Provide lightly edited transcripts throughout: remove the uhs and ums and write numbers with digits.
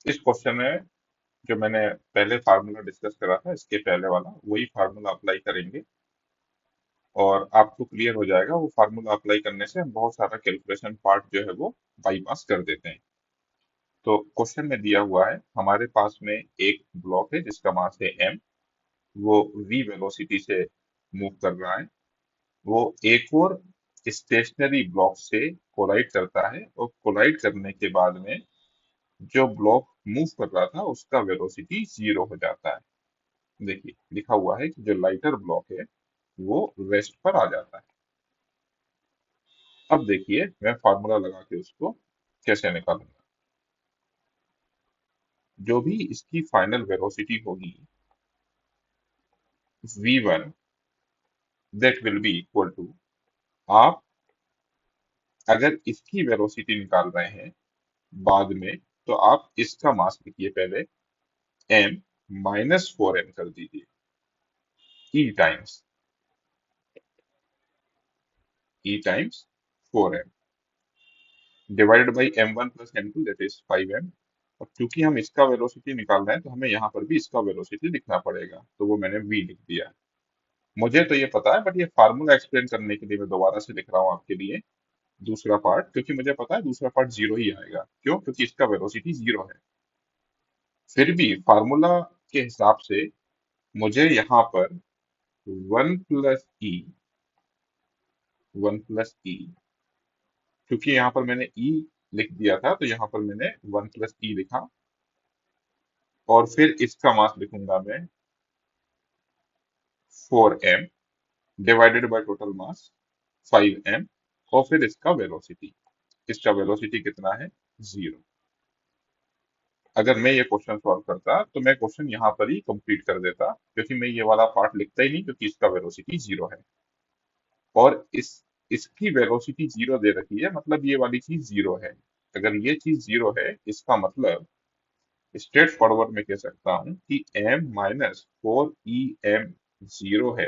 इस क्वेश्चन में जो मैंने पहले फार्मूला डिस्कस करा था, इसके पहले वाला वही फार्मूला अप्लाई करेंगे और आपको क्लियर हो जाएगा। वो फार्मूला अप्लाई करने से हम बहुत सारा कैलकुलेशन पार्ट जो है वो बाईपास कर देते हैं। तो क्वेश्चन में दिया हुआ है, हमारे पास में एक ब्लॉक है जिसका मास है m, वो v वेलोसिटी से मूव कर रहा है। वो एक और स्टेशनरी ब्लॉक से कोलाइड करता है और कोलाइड करने के बाद में जो ब्लॉक मूव कर रहा था उसका वेलोसिटी जीरो हो जाता है। देखिए लिखा हुआ है कि जो लाइटर ब्लॉक है वो रेस्ट पर आ जाता है। अब देखिए मैं फार्मूला लगा के उसको कैसे निकालूंगा। जो भी इसकी फाइनल वेलोसिटी होगी v1, that will be equal to, आप अगर इसकी वेलोसिटी निकाल रहे हैं बाद में, तो आप इसका मास लिखिए पहले, m माइनस 4m कर दीजिए, e times 4m divided by m1 plus m2 that is 5m। और क्योंकि हम इसका वेलोसिटी निकाल रहे हैं तो हमें यहाँ पर भी इसका वेलोसिटी लिखना पड़ेगा, तो वो मैंने v लिख दिया। मुझे तो ये पता है, बट ये फार्मूला एक्सप्लेन करने के लिए मैं दोबारा से लिख रहा हूँ आपके लिए दूसरा पार्ट, क्योंकि मुझे पता है दूसरा पार्ट जीरो ही आएगा। क्यों? क्योंकि इसका वेलोसिटी जीरो है। फिर भी फार्मूला के हिसाब से मुझे यहाँ पर वन प्लस ई, वन प्लस ई, क्योंकि यहाँ पर मैंने ई लिख दिया था तो यहाँ पर मैंने वन प्लस ई लिखा। और फिर इसका मास लिखूंगा मैं 4m divided by total mass 5m, और फिर इसका वेलोसिटी, इसका वेलोसिटी कितना है? जीरो। अगर मैं ये क्वेश्चन सॉल्व करता तो मैं क्वेश्चन यहाँ पर ही कंप्लीट कर देता, क्योंकि मैं ये वाला पार्ट लिखता ही नहीं, क्योंकि इसका वेलोसिटी जीरो है। और इसकी वेलोसिटी जीरो दे रखी है, मतलब ये वाली चीज जीरो है। अगर ये चीज जीरो है, इसका मतलब स्ट्रेट फॉरवर्ड में कह सकता हूँ कि m minus four e m zero है,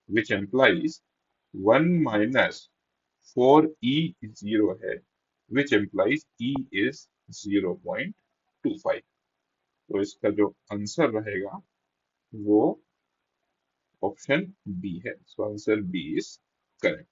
which implies one minus four e zero है, विच एम्प्लाइज ई इज 0.25। तो इसका जो आंसर रहेगा वो ऑप्शन बी है। So answer B is correct.